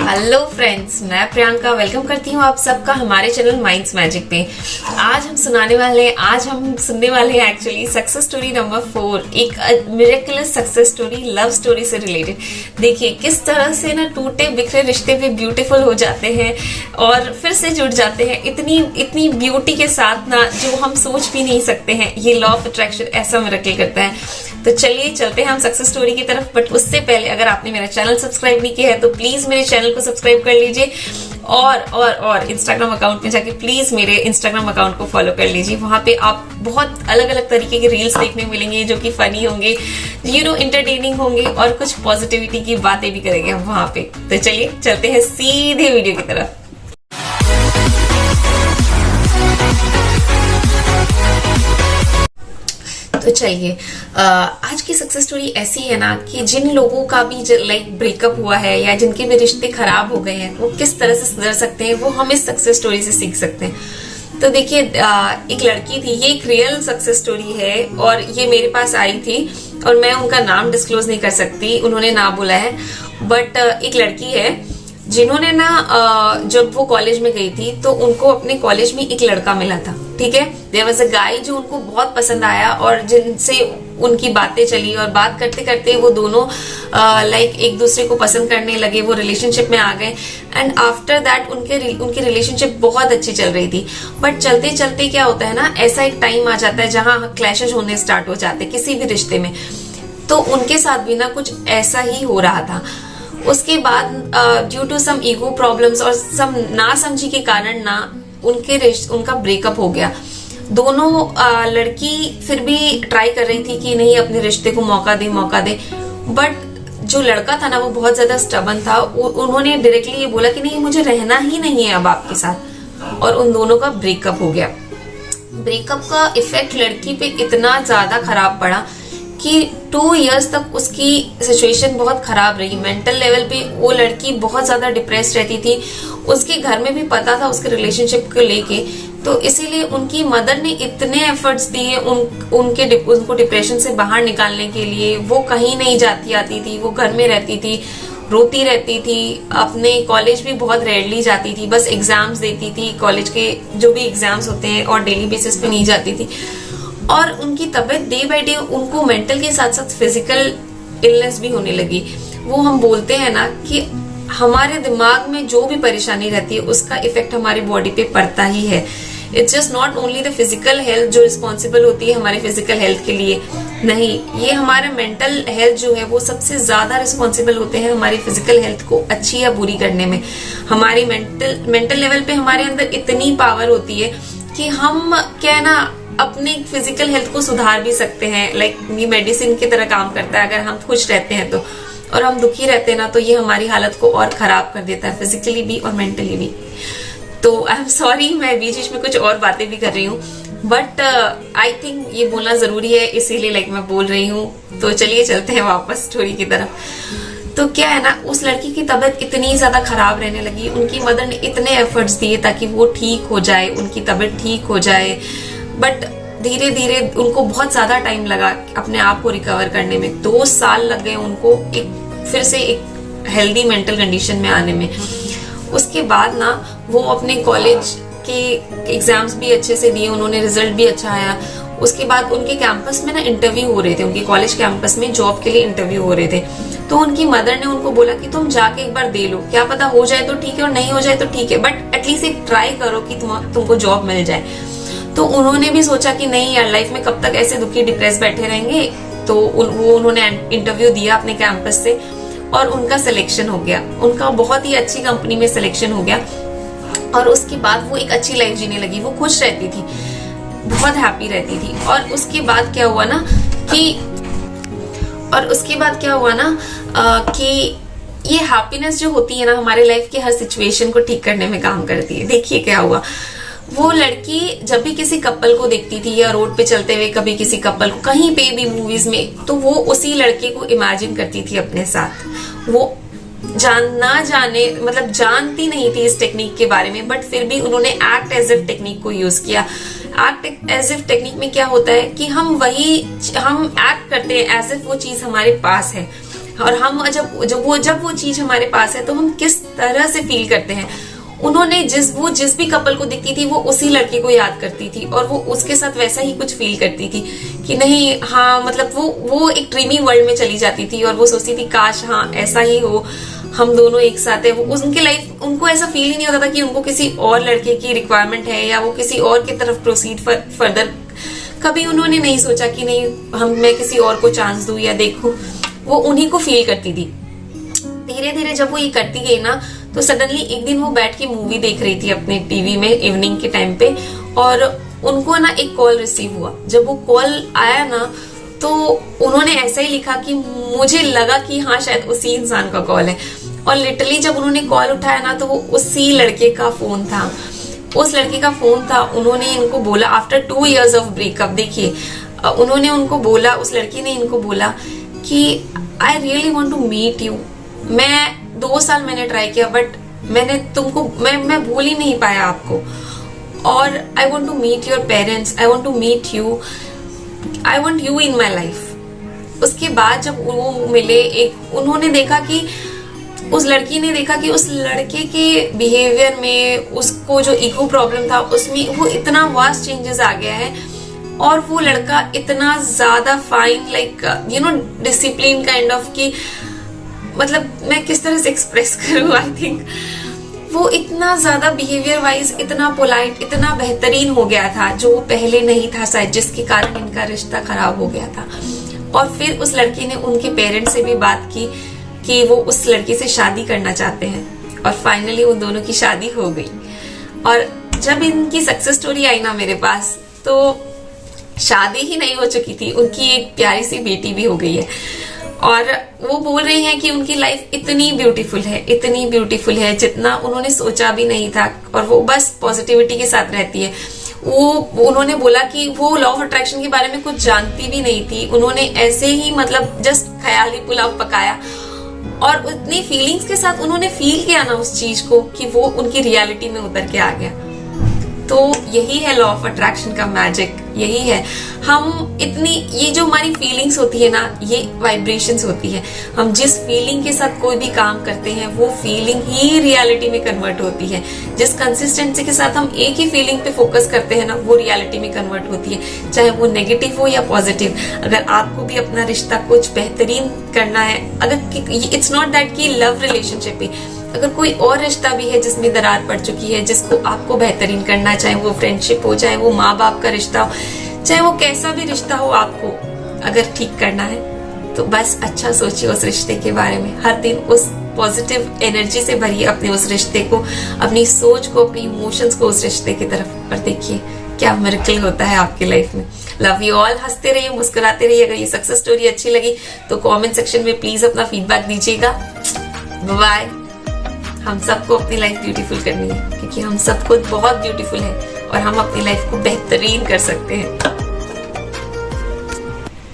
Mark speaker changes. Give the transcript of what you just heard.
Speaker 1: Hello friends, मैं Priyanka welcome करती हूँ आप सबका हमारे चैनल माइंड्स मैजिक पे। आज हम सुनने वाले हैं एक्चुअली सक्सेस स्टोरी नंबर 4, एक miraculous success story, love story से रिलेटेड। देखिए किस तरह से ना टूटे बिखरे रिश्ते भी ब्यूटीफुल हो जाते हैं और फिर से जुड़ जाते हैं इतनी ब्यूटी के साथ ना, जो हम सोच भी नहीं सकते हैं। ये लॉ ऑफ अट्रैक्शन ऐसा मिरेकल करता है। तो चलिए चलते हैं हम सक्सेस स्टोरी की तरफ। बट उससे पहले अगर आपने मेरा चैनल सब्सक्राइब नहीं किया है तो प्लीज मेरे चैनल को सब्सक्राइब कर लीजिए और इंस्टाग्राम अकाउंट में जाके प्लीज मेरे इंस्टाग्राम अकाउंट को फॉलो कर लीजिए। वहां पे आप बहुत अलग अलग तरीके के रील्स देखने को मिलेंगे जो कि फनी होंगे, इंटरटेनिंग होंगे और कुछ पॉजिटिविटी की बातें भी करेंगे हम वहां पे। तो चलिए चलते हैं सीधे वीडियो की तरफ। तो चलिए आज की सक्सेस स्टोरी ऐसी है ना कि जिन लोगों का भी लाइक ब्रेकअप हुआ है या जिनके भी रिश्ते खराब हो गए हैं, वो किस तरह से सुधर सकते हैं, वो हम इस सक्सेस स्टोरी से सीख सकते हैं। तो देखिए एक लड़की थी, ये एक रियल सक्सेस स्टोरी है और ये मेरे पास आई थी और मैं उनका नाम डिस्क्लोज नहीं कर सकती, उन्होंने ना बोला है। बट एक लड़की है जिन्होंने ना जब वो कॉलेज में गई थी तो उनको अपने कॉलेज में एक लड़का मिला था, ठीक है। देयर वाज अ गाय जो उनको बहुत पसंद आया और जिनसे उनकी बातें चली और बात करते करते वो दोनों लाइक एक दूसरे को पसंद करने लगे, वो रिलेशनशिप में आ गए। एंड आफ्टर दैट उनकी रिलेशनशिप बहुत अच्छी चल रही थी। बट चलते चलते क्या होता है ना, ऐसा एक टाइम आ जाता है जहां क्लैशेस होने स्टार्ट हो जाते हैं किसी भी रिश्ते में। तो उनके साथ भी ना कुछ ऐसा ही हो रहा था। उसके बाद due to some ego problems और सम ना समझी के कारण ना उनका ब्रेकअप हो गया। दोनों लड़की फिर भी ट्राई कर रही थी कि नहीं अपने रिश्ते को मौका दे। बट जो लड़का था ना वो बहुत ज्यादा स्टबन था। उन्होंने डायरेक्टली ये बोला कि नहीं, मुझे रहना ही नहीं है अब आपके साथ, और उन दोनों का ब्रेकअप हो गया। ब्रेकअप का इफेक्ट लड़की पे इतना ज्यादा खराब पड़ा कि 2 इयर्स तक उसकी सिचुएशन बहुत खराब रही। मेंटल लेवल पे वो लड़की बहुत ज्यादा डिप्रेस रहती थी। उसके घर में भी पता था उसके रिलेशनशिप को लेके, तो इसीलिए उनकी मदर ने इतने एफर्ट्स दिए उनको डिप्रेशन से बाहर निकालने के लिए। वो कहीं नहीं जाती आती थी, वो घर में रहती थी, रोती रहती थी। अपने कॉलेज भी बहुत रेयरली जाती थी, बस एग्जाम्स देती थी, कॉलेज के जो भी एग्जाम्स होते हैं, और डेली बेसिस पे नहीं जाती थी। और उनकी तबीयत डे बाय डे उनको मेंटल के साथ साथ फिजिकल इलनेस भी होने लगी। वो हम बोलते हैं ना कि हमारे दिमाग में जो भी परेशानी रहती है उसका इफेक्ट हमारी बॉडी पे पड़ता ही है। It's just not only the physical health जो रिस्पॉन्सिबल होती है हमारे फिजिकल हेल्थ के लिए, नहीं, ये हमारे मेंटल हेल्थ जो है वो सबसे ज्यादा रिस्पॉन्सिबल होते हैं हमारी फिजिकल हेल्थ को अच्छी या बुरी करने में। हमारी मेंटल लेवल पे हमारे अंदर इतनी पावर होती है कि हम क्या है ना, अपने फिजिकल हेल्थ को सुधार भी सकते हैं। लाइक ये मेडिसिन की तरह काम करता है। अगर हम खुश रहते हैं तो, और हम दुखी रहते हैं ना, तो ये हमारी हालत को और खराब कर देता है, फिजिकली भी और मेंटली भी। तो आई एम सॉरी, मैं बीच बीच में कुछ और बातें भी कर रही हूँ, बट आई थिंक ये बोलना जरूरी है, इसीलिए लाइक मैं बोल रही हूँ। तो चलिए चलते हैं वापस स्टोरी की तरफ। तो क्या है ना, उस लड़की की तबीयत इतनी ज्यादा खराब रहने लगी, उनकी मदर ने इतने एफर्ट्स दिए ताकि वो ठीक हो जाए, उनकी तबीयत ठीक हो जाए। बट धीरे धीरे उनको बहुत ज्यादा टाइम लगा अपने आप को रिकवर करने में। 2 साल लग गए उनको फिर से एक हेल्दी मेंटल कंडीशन में आने में। उसके बाद ना वो अपने कॉलेज के एग्जाम्स भी अच्छे से दिए, उन्होंने रिजल्ट भी अच्छा आया। उसके बाद उनके कैंपस में ना इंटरव्यू हो रहे थे, उनके कॉलेज कैंपस में जॉब के लिए इंटरव्यू हो रहे थे। तो उनकी मदर ने उनको बोला कि तुम जाके एक बार दे लो, क्या पता हो जाए तो ठीक है और नहीं हो जाए तो ठीक है, बट एटलीस्ट एक ट्राई करो कि तुमको जॉब मिल जाए। तो उन्होंने भी सोचा कि नहीं यार, लाइफ में कब तक ऐसे दुखी डिप्रेस बैठे रहेंगे। तो उन्होंने इंटरव्यू दिया अपने कैंपस से और उनका सिलेक्शन हो गया। उनका बहुत ही अच्छी कंपनी में सिलेक्शन हो गया और उसके बाद वो एक अच्छी लाइफ जीने लगी। वो खुश रहती थी, बहुत हैप्पी रहती थी। और उसके बाद क्या हुआ ना कि ये हैप्पीनेस जो होती है ना, हमारे लाइफ के हर सिचुएशन को ठीक करने में काम करती है। देखिए क्या हुआ, वो लड़की जब भी किसी कपल को देखती थी या रोड पे चलते हुए कभी किसी कपल को, कहीं पे भी मूवीज में, तो वो उसी लड़के को इमेजिन करती थी अपने साथ। वो जानती नहीं थी इस टेक्निक के बारे में, बट फिर भी उन्होंने एक्ट एज इफ टेक्निक को यूज किया। एक्ट एज इफ टेक्निक में क्या होता है कि हम एक्ट करते हैं एज इफ वो चीज हमारे पास है। और हम जब वो चीज हमारे पास है तो हम किस तरह से फील करते हैं। उन्होंने जिस भी कपल को दिखती थी वो उसी लड़के को याद करती थी और वो उसके साथ वैसा ही कुछ फील करती थी कि नहीं, हाँ मतलब वो एक ड्रीमी वर्ल्ड में चली जाती थी और वो सोचती थी काश हाँ ऐसा ही हो, हम दोनों एक साथ है। वो उनकी लाइफ, उनको ऐसा फील ही नहीं होता था कि उनको किसी और लड़के की रिक्वायरमेंट है या वो किसी और की तरफ प्रोसीड फर्दर। कभी उन्होंने नहीं सोचा कि नहीं मैं किसी और को चांस दूं या देखूं। वो उन्हीं को फील करती थी। धीरे धीरे जब वो ये करती गई ना, तो सडनली एक दिन वो बैठ के मूवी देख रही थी अपने टीवी में इवनिंग के टाइम पे, और उनको ना एक कॉल रिसीव हुआ। जब वो कॉल आया ना तो उन्होंने ऐसा ही लिखा कि मुझे लगा कि हाँ शायद उसी इंसान का कॉल है। और लिटरली जब उन्होंने कॉल उठाया ना तो वो उसी लड़के का फोन था, उस लड़के का फोन था। उन्होंने इनको बोला आफ्टर 2 years ऑफ ब्रेकअप, देखिए उन्होंने उनको बोला, उस लड़की ने इनको बोला कि I really want to meet you. मैं 2 साल मैंने ट्राई किया बट मैंने तुमको मैं भूल ही नहीं पाया आपको, और I want to meet your parents, I want to meet you, I want you in my life. उसके बाद जब वो मिले, उन्होंने देखा कि उस लड़की ने देखा कि उस लड़के के बिहेवियर में, उसको जो ईगो प्रॉब्लम था उसमें वो इतना वास्ट चेंजेस आ गया है, और वो लड़का इतना ज्यादा fine, like you know discipline kind of, की मतलब मैं किस तरह से एक्सप्रेस करूं, आई थिंक वो इतना ज्यादा बिहेवियर वाइज इतना पोलाइट, इतना बेहतरीन हो गया था जो वो पहले नहीं था शायद, जिसके कारण इनका रिश्ता खराब हो गया था। और फिर उस लड़के ने उनके पेरेंट्स से भी बात की कि वो उस लड़की से शादी करना चाहते हैं, और फाइनली उन दोनों की शादी हो गई। और जब इनकी सक्सेस स्टोरी आई ना मेरे पास, तो शादी ही नहीं हो चुकी थी, उनकी एक प्यारी सी बेटी भी हो गई है। और वो बोल रही हैं कि उनकी लाइफ इतनी ब्यूटीफुल है, इतनी ब्यूटीफुल है जितना उन्होंने सोचा भी नहीं था, और वो बस पॉजिटिविटी के साथ रहती है। उन्होंने बोला कि वो लॉ ऑफ अट्रैक्शन के बारे में कुछ जानती भी नहीं थी, उन्होंने ऐसे ही मतलब जस्ट ख्याली पुलाव पकाया, और उतनी फीलिंग्स के साथ उन्होंने फील किया ना उस चीज को कि वो उनकी रियलिटी में उतर के आ गया। तो यही है लॉ ऑफ अट्रैक्शन का मैजिक, यही है। हम इतनी, ये जो हमारी फीलिंग्स होती है ना, ये वाइब्रेशंस होती है। हम जिस फीलिंग के साथ कोई भी काम करते हैं वो फीलिंग ही रियलिटी में कन्वर्ट होती है। जिस कंसिस्टेंसी के साथ हम एक ही फीलिंग पे फोकस करते हैं ना, वो रियलिटी में कन्वर्ट होती है, चाहे वो नेगेटिव हो या पॉजिटिव। अगर आपको भी अपना रिश्ता कुछ बेहतरीन करना है, अगर इट्स नॉट दैट कि लव रिलेशनशिप ही, अगर कोई और रिश्ता भी है जिसमें दरार पड़ चुकी है, जिसको आपको बेहतरीन करना है, चाहे वो फ्रेंडशिप हो, चाहे वो माँ बाप का रिश्ता हो, चाहे वो कैसा भी रिश्ता हो, आपको अगर ठीक करना है तो बस अच्छा सोचिए उस रिश्ते के बारे में। हर दिन उस पॉजिटिव एनर्जी से भरिए अपने उस रिश्ते को, अपनी सोच को, अपनी इमोशंस को उस रिश्ते की तरफ, और देखिए क्या मिरेकल होता है आपकी लाइफ में। Love you all. हंसते रहिए, मुस्कुराते रहिए। अगर ये सक्सेस स्टोरी अच्छी लगी तो कमेंट सेक्शन में प्लीज अपना फीडबैक दीजिएगा। बाय। हम सबको अपनी लाइफ ब्यूटीफुल करनी है, क्योंकि हम सब खुद बहुत ब्यूटीफुल हैं और हम अपनी लाइफ को बेहतरीन कर सकते हैं।